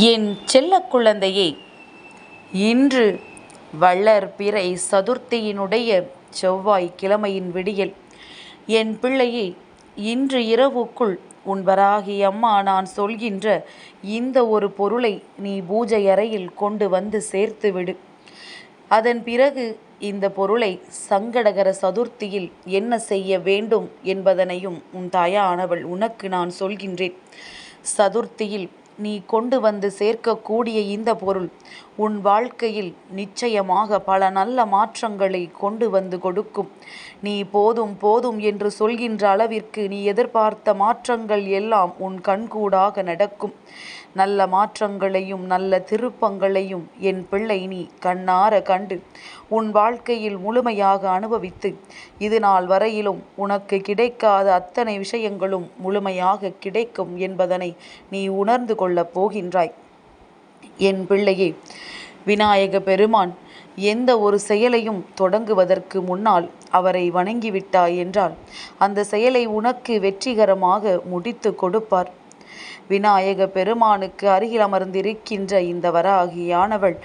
என் செல்ல குழந்தையே, இன்று வளர்பிறை சதுர்த்தியினுடைய செவ்வாய் கிழமையின் விடியல். என் பிள்ளையே, இன்று இரவுக்குள் உன் வராகி அம்மா நான் சொல்கின்ற இந்த ஒரு பொருளை நீ பூஜை அறையில் கொண்டு வந்து சேர்த்துவிடு. அதன் பிறகு இந்த பொருளை சங்கடகர சதுர்த்தியில் என்ன செய்ய வேண்டும் என்பதனையும் உன் தாயானவள் உனக்கு நான் சொல்கின்றேன். சதுர்த்தியில் நீ கொண்டு வந்து சேர்க்கக்கூடிய இந்த பொருள் உன் வாழ்க்கையில் நிச்சயமாக பல நல்ல மாற்றங்களை கொண்டு வந்து கொடுக்கும். நீ போதும் போதும் என்று சொல்கின்ற அளவிற்கு நீ எதிர்பார்த்த மாற்றங்கள் எல்லாம் உன் கண்கூடாக நடக்கும். நல்ல மாற்றங்களையும் நல்ல திருப்பங்களையும் என் பிள்ளை நீ கண்ணார கண்டு உன் வாழ்க்கையில் முழுமையாக அனுபவித்து இது நாள் வரையிலும் உனக்கு கிடைக்காத அத்தனை விஷயங்களும் முழுமையாக கிடைக்கும் என்பதனை நீ உணர்ந்து கொள்ளப் போகின்றாய். என் பிள்ளையே, விநாயக பெருமான் எந்த ஒரு செயலையும் தொடங்குவதற்கு முன்னால் அவரை வணங்கிவிட்டாய் என்றால் அந்த செயலை உனக்கு வெற்றிகரமாக முடித்து கொடுப்பார். விநாயக பெருமானுக்கு அருகில் அமர்ந்திருக்கின்ற இந்த வராகியானவள்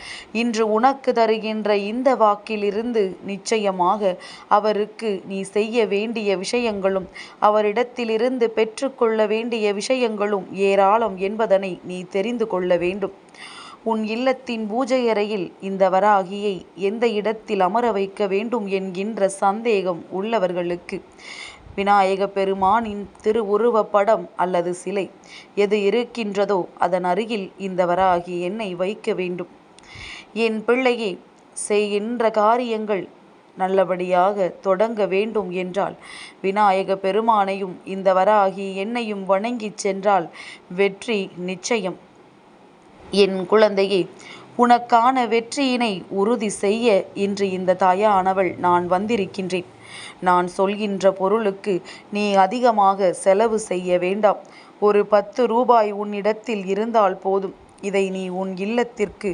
இன்று உனக்கு தருகின்ற இந்த வாக்கிலிருந்து நிச்சயமாக அவருக்கு நீ செய்ய வேண்டிய விஷயங்களும் அவரிடத்திலிருந்து பெற்றுக்கொள்ள வேண்டிய விஷயங்களும் ஏராளம் என்பதனை நீ தெரிந்து கொள்ள வேண்டும். உன் இல்லத்தின் பூஜை அறையில் இந்த வராகியை எந்த இடத்தில் அமர வைக்க வேண்டும் என்கின்ற சந்தேகம் உள்ளவர்களுக்கு விநாயக பெருமானின் திருவுருவ படம் அல்லது சிலை எது இருக்கின்றதோ அதன் அருகில் இந்த வராகி எண்ணெய் வைக்க வேண்டும். என் பிள்ளையே, செய்கின்ற காரியங்கள் நல்லபடியாக தொடங்க வேண்டும் என்றால் விநாயக பெருமானையும் இந்த வராகி எண்ணெயும் வணங்கி சென்றால் வெற்றி நிச்சயம். என் குழந்தையே, உனக்கான வெற்றியினை உறுதி செய்ய இன்று இந்த தாயானவள் நான் வந்திருக்கின்றேன். நான் சொல்கின்ற பொருளுக்கு நீ அதிகமாக செலவு செய்ய வேண்டாம். ஒரு 10 ரூபாய் உன்னிடத்தில் இருந்தால் போதும். இதை நீ உன் இல்லத்திற்கு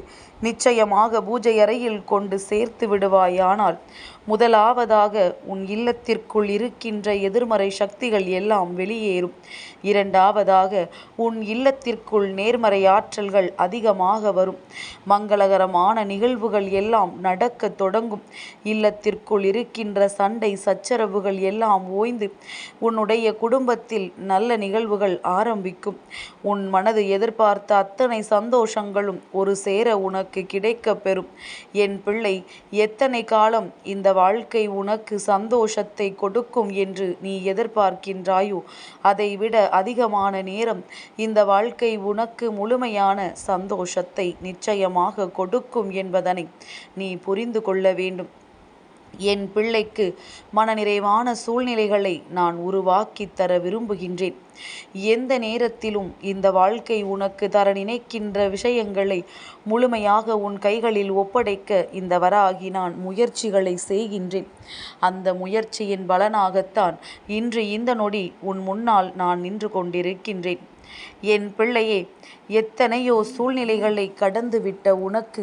நிச்சயமாக பூஜை அறையில் கொண்டு சேர்த்து விடுவாயானால் முதலாவதாக உன் இல்லத்திற்குள் இருக்கின்ற எதிர்மறை சக்திகள் எல்லாம் வெளியேறும். இரண்டாவதாக உன் இல்லத்திற்குள் நேர்மறை ஆற்றல்கள் அதிகமாக வரும். மங்களகரமான நிகழ்வுகள் எல்லாம் நடக்க தொடங்கும். இல்லத்திற்குள் இருக்கின்ற சண்டை சச்சரவுகள் எல்லாம் ஓய்ந்து உன்னுடைய குடும்பத்தில் நல்ல நிகழ்வுகள் ஆரம்பிக்கும். உன் மனது எதிர்பார்த்த அத்தனை சந்தோஷங்களும் ஒரு சேர உனக்கு கிடைக்க பெறும். என் பிள்ளை, எத்தனை காலம் இந்த வாழ்க்கை உனக்கு சந்தோஷத்தை கொடுக்கும் என்று நீ எதிர்பார்க்கின்றாயோ அதைவிட அதிகமான நேரம் இந்த வாழ்க்கை உனக்கு முழுமையான சந்தோஷத்தை நிச்சயமாக கொடுக்கும் என்பதனை நீ புரிந்து கொள்ள வேண்டும். என் பிள்ளைக்கு மனநிறைவான சூழ்நிலைகளை நான் உருவாக்கி தர விரும்புகின்றேன். எந்த நேரத்திலும் இந்த வாழ்க்கை உனக்கு தர நினைக்கின்ற விஷயங்களை முழுமையாக உன் கைகளில் ஒப்படைக்க இந்த வராகி நான் முயற்சிகளை செய்கின்றேன். அந்த முயற்சியின் பலனாகத்தான் இன்று இந்த நொடி உன் முன்னால் நான் நின்று கொண்டிருக்கின்றேன். என் பிள்ளையே, எத்தனையோ சூழ்நிலைகளை கடந்துவிட்ட உனக்கு,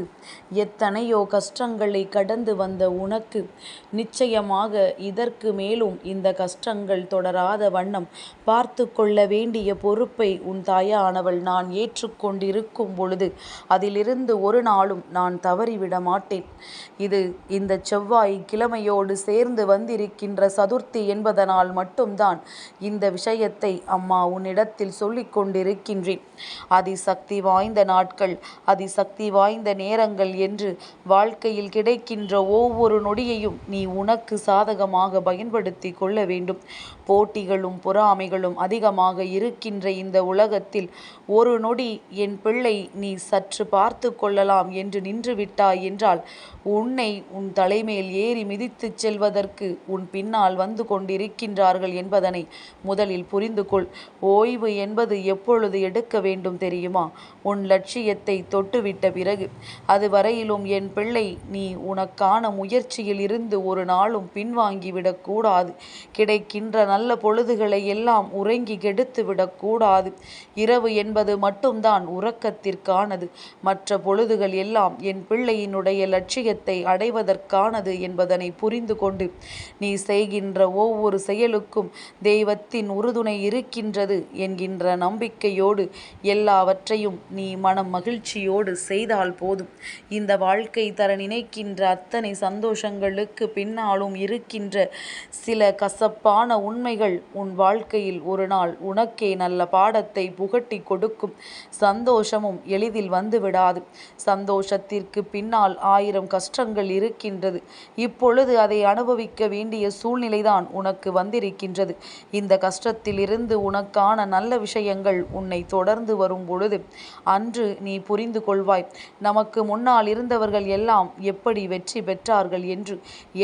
எத்தனையோ கஷ்டங்களை கடந்து வந்த உனக்கு நிச்சயமாக இதற்கு மேலும் இந்த கஷ்டங்கள் தொடராத வண்ணம் பார்த்து கொள்ள வேண்டிய பொறுப்பை உன் தாயானவள் நான் ஏற்றுக்கொண்டிருக்கும் பொழுது அதிலிருந்து ஒரு நாளும் நான் தவறிவிட மாட்டேன். இது இந்த செவ்வாய் கிழமையோடு சேர்ந்து வந்திருக்கின்ற சதுர்த்தி என்பதனால் மட்டும்தான் இந்த விஷயத்தை அம்மா உன்னிடத்தில் சொல்லிக் கொண்டிருக்கின்றேன். அதிசக்தி வாய்ந்த நாட்கள், அதிசக்தி வாய்ந்த நேரங்கள் என்று வாழ்க்கையில் கிடைக்கின்ற ஒவ்வொரு நொடியையும் நீ உனக்கு சாதகமாக பயன்படுத்தி கொள்ள வேண்டும். போட்டிகளும் பொறாமைகளும் அதிகமாக இருக்கின்ற இந்த உலகத்தில் ஒரு நொடி என் பிள்ளை நீ சற்று பார்த்து கொள்ளலாம் என்று நின்றுவிட்டாய் என்றால் உன்னை உன் தலைமேல் ஏறி மிதித்து செல்வதற்கு உன் பின்னால் வந்து கொண்டிருக்கின்றார்கள் என்பதனை முதலில் புரிந்து கொள். ஓய்வு என்பது எப்பொழுது எடுக்க வேண்டும் தெரியுமா? உன் லட்சியத்தை தொட்டுவிட்ட பிறகு. அதுவரையிலும் என் பிள்ளை நீ உனக்கான முயற்சியில் இருந்து ஒரு நாளும் பின்வாங்கிவிடக் கூடாது. கிடைக்கின்ற நல்ல பொழுதுகளை எல்லாம் உறங்கி கெடுத்து விடக்கூடாது. இரவு என்பது மட்டும்தான் உறக்கத்திற்கானது. மற்ற பொழுதுகள் எல்லாம் என் பிள்ளையினுடைய லட்சியத்தை அடைவதற்கானது என்பதனை புரிந்து கொண்டு நீ செய்கின்ற ஒவ்வொரு செயலுக்கும் தெய்வத்தின் உறுதுணை இருக்கின்றது என்கின்ற நம்பிக்கையோடு எல்லாவற்றையும் நீ மனம் மகிழ்ச்சியோடு செய்தால் போதும். இந்த வாழ்க்கை தர நினைக்கின்ற அத்தனை சந்தோஷங்களுக்கு பின்னாலும் இருக்கின்ற சில கசப்பான உண்மைகள் உன் வாழ்க்கையில் ஒரு நாள் உனக்கே நல்ல பாடத்தை புகட்டி கொடுக்கும். சந்தோஷமும் எளிதில் வந்துவிடாது. சந்தோஷத்திற்கு பின்னால் 1000 கஷ்டங்கள் இருக்கின்றது. இப்பொழுது அதை அனுபவிக்க வேண்டிய சூழ்நிலைதான் உனக்கு வந்திருக்கின்றது. இந்த கஷ்டத்தில் இருந்து உனக்கான நல்ல விஷயங்கள் உன்னை தொடர்ந்து வரும் பொழுது அன்று நீ புரிந்து கொள்வாய், நமக்கு முன்னால் இருந்தவர்கள் எல்லாம் எப்படி வெற்றி பெற்றார்கள் என்று.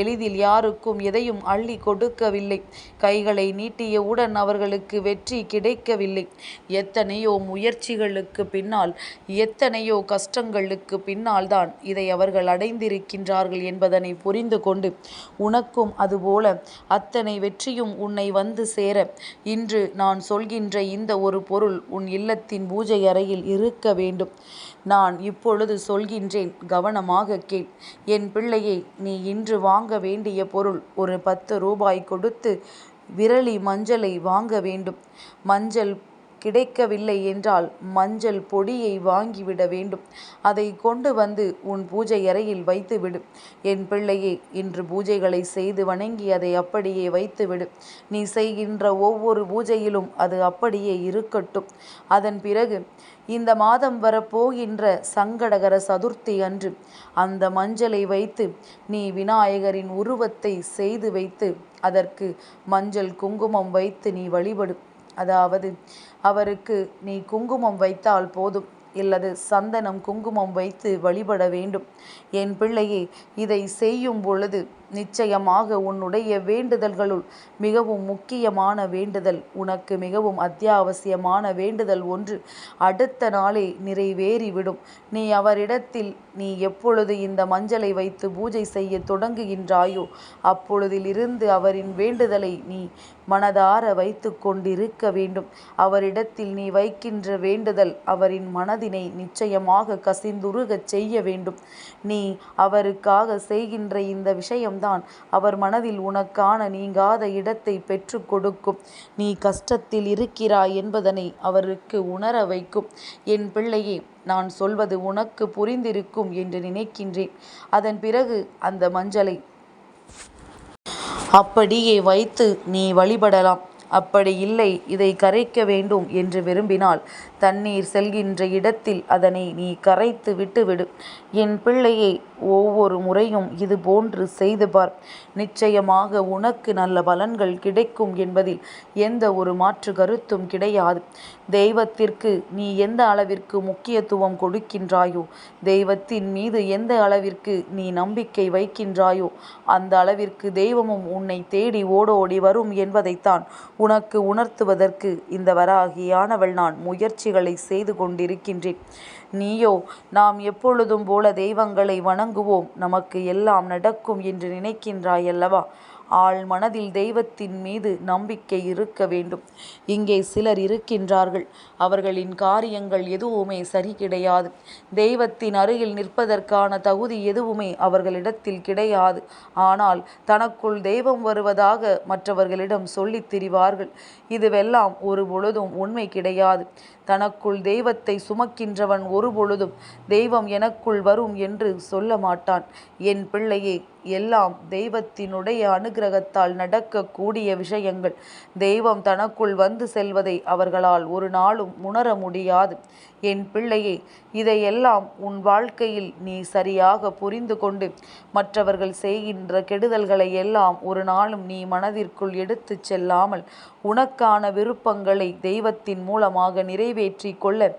எளிதில் யாருக்கும் எதையும் அள்ளி கொடுக்கவில்லை. கைகளை நீட்டியவுடன் அவர்களுக்கு வெற்றி கிடைக்கவில்லை. எத்தனையோ முயற்சிகளுக்கு பின்னால், எத்தனையோ கஷ்டங்களுக்கு பின்னால் தான் இதை அவர்கள் அடைந்திருக்கின்றார்கள் என்பதனை புரிந்து கொண்டு உனக்கும் அதுபோல அத்தனை வெற்றியும் உன்னை வந்து சேர இன்று நான் சொல்கின்ற இந்த ஒரு பொருள் உன் இல்லத்தின் பூஜை அறையில் இருக்க வேண்டும். நான் இப்பொழுது சொல்கின்றேன், கவனமாக கேள். என் பிள்ளையை, நீ இன்று வாங்க வேண்டிய பொருள் ஒரு 10 ரூபாய் கொடுத்து விரலி மஞ்சளை வாங்க வேண்டும். மஞ்சள் கிடைக்கவில்லை என்றால் மஞ்சள் பொடியை வாங்கிவிட வேண்டும். அதை கொண்டு வந்து உன் பூஜை அறையில் வைத்துவிடு. என் பிள்ளையே, இன்று பூஜைகளை செய்து வணங்கி அதை அப்படியே வைத்துவிடு. நீ செய்கின்ற ஒவ்வொரு பூஜையிலும் அது அப்படியே இருக்கட்டும். அதன் பிறகு இந்த மாதம் வரப்போகின்ற சங்கடகர சதுர்த்தி அன்று அந்த மஞ்சளை வைத்து நீ விநாயகரின் உருவத்தை செய்து வைத்து அதற்கு மஞ்சள் குங்குமம் வைத்து நீ வழிபடு. அதாவது அவருக்கு நீ குங்குமம் வைத்தால் போதும், இல்லது சந்தனம் குங்குமம் வைத்து வழிபட வேண்டும். என் பிள்ளையே, இதை செய்யும் பொழுது நிச்சயமாக உன்னுடைய வேண்டுதல்களுள் மிகவும் முக்கியமான வேண்டுதல், உனக்கு மிகவும் அத்தியாவசியமான வேண்டுதல் ஒன்று அடுத்த நாளே நிறைவேறிவிடும். நீ அவரிடத்தில் நீ எப்பொழுது இந்த மஞ்சளை வைத்து பூஜை செய்ய தொடங்குகின்றாயோ அப்பொழுதிலிருந்து அவரின் வேண்டுதலை நீ மனதார வைத்து கொண்டிருக்க வேண்டும். அவரிடத்தில் நீ வைக்கின்ற வேண்டுதல் அவரின் மனதினை நிச்சயமாக கசிந்துருகச் செய்ய வேண்டும். நீ அவருக்காக செய்கின்ற இந்த விஷயம்தான் அவர் மனதில் உனக்கான நீங்காத இடத்தை பெற்று கொடுக்கும். நீ கஷ்டத்தில் இருக்கிறாய் என்பதனை அவருக்கு உணர வைக்கும். என் பிள்ளையே, நான் சொல்வது உனக்கு புரிந்திருக்கும் என்று நினைக்கின்றேன். அதன் பிறகு அந்த மஞ்சளை அப்படியே வைத்து நீ வழிபடலாம். அப்படி இல்லை, இதை கரைக்க வேண்டும் என்று விரும்பினால் தண்ணீர் செல்கின்ற இடத்தில் அதனை நீ கரைத்து விட்டுவிடு. என் பிள்ளையை, ஒவ்வொரு முறையும் இது போன்று செய்து பார். நிச்சயமாக உனக்கு நல்ல பலன்கள் கிடைக்கும் என்பதில் எந்த ஒரு மாற்று கருத்தும் கிடையாது. தெய்வத்திற்கு நீ எந்த அளவிற்கு முக்கியத்துவம் கொடுக்கின்றாயோ, தெய்வத்தின் மீது எந்த அளவிற்கு நீ நம்பிக்கை வைக்கின்றாயோ அந்த அளவிற்கு தெய்வமும் உன்னை தேடி ஓடோடி வரும் என்பதைத்தான் உனக்கு உணர்த்துவதற்கு இந்த வராகியானவள் நான் முயற்சிகளை செய்து கொண்டிருக்கின்றேன். நீயோ நாம் எப்பொழுதும் போல தெய்வங்களை வணங்குவோம், நமக்கு எல்லாம் நடக்கும் என்று நினைக்கின்றாய் அல்லவா? ஆள் மனதில் தெய்வத்தின் மீது நம்பிக்கை இருக்க வேண்டும். இங்கே சிலர் இருக்கின்றார்கள், அவர்களின் காரியங்கள் எதுவுமே சரி கிடையாது. தெய்வத்தின் அருகில் நிற்பதற்கான தகுதி எதுவுமே அவர்களிடத்தில் கிடையாது. ஆனால் தனக்குள் தெய்வம் வருவதாக மற்றவர்களிடம் சொல்லித் திரிவார்கள். இதுவெல்லாம் ஒரு பொழுதும் உண்மை கிடையாது. தனக்குள் தெய்வத்தை சுமக்கின்றவன் ஒரு பொழுதும் தெய்வம் எனக்குள் வரும் என்று சொல்ல மாட்டான். என் பிள்ளையே, எல்லாம் தெய்வத்தினுடைய அனுகிரகத்தால் நடக்கக்கூடிய விஷயங்கள். தெய்வம் தனக்குள் வந்து செல்வதை அவர்களால் ஒரு நாளும் உணர முடியாது. என் பிள்ளையே, இதையெல்லாம் உன் வாழ்க்கையில் நீ சரியாக புரிந்து கொண்டு மற்றவர்கள் செய்கின்ற கெடுதல்களை எல்லாம் ஒரு நாளும் நீ மனதிற்குள் எடுத்து செல்லாமல் உனக்கான விருப்பங்களை தெய்வத்தின் மூலமாக நிறைவேற்றி கொள்ள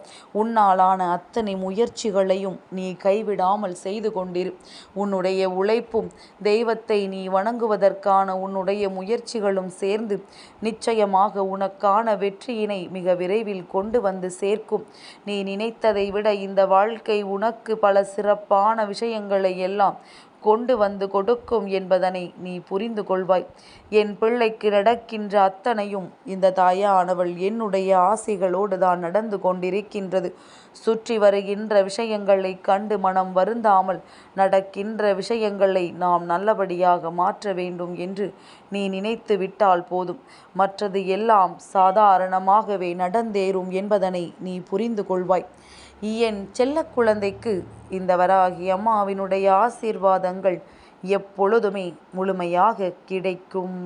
உன்னாலான அத்தனை முயற்சிகளையும் நீ கைவிடாமல் செய்து கொண்டிரு. உன்னுடைய உழைப்பும் தெய்வத்தை நீ வணங்குவதற்கான உன்னுடைய முயற்சிகளும் சேர்ந்து நிச்சயமாக உனக்கான வெற்றியினை மிக விரைவில் கொண்டு வந்து சேர்க்கும். நீ நினைத்ததை விட இந்த வாழ்க்கை உனக்கு பல சிறப்பான விஷயங்களை எல்லாம் கொண்டு வந்து கொடுக்கும் என்பதனை நீ புரிந்து கொள்வாய். என் பிள்ளைக்கு நடக்கின்ற அத்தனையும் இந்த தாயானவள் என்னுடைய ஆசைகளோடு தான் நடந்து கொண்டிருக்கின்றது. சுற்றி வருகின்ற விஷயங்களை கண்டு மனம் வருந்தாமல் நடக்கின்ற விஷயங்களை நாம் நல்லபடியாக மாற்ற வேண்டும் என்று நீ நினைத்து விட்டால் போதும். மற்றது எல்லாம் சாதாரணமாகவே நடந்தேறும் என்பதனை நீ புரிந்து கொள்வாய். என் செல்ல குழந்தைக்கு இந்த வராகி அம்மாவினுடைய ஆசீர்வாதங்கள் எப்பொழுதுமே முழுமையாக கிடைக்கும்.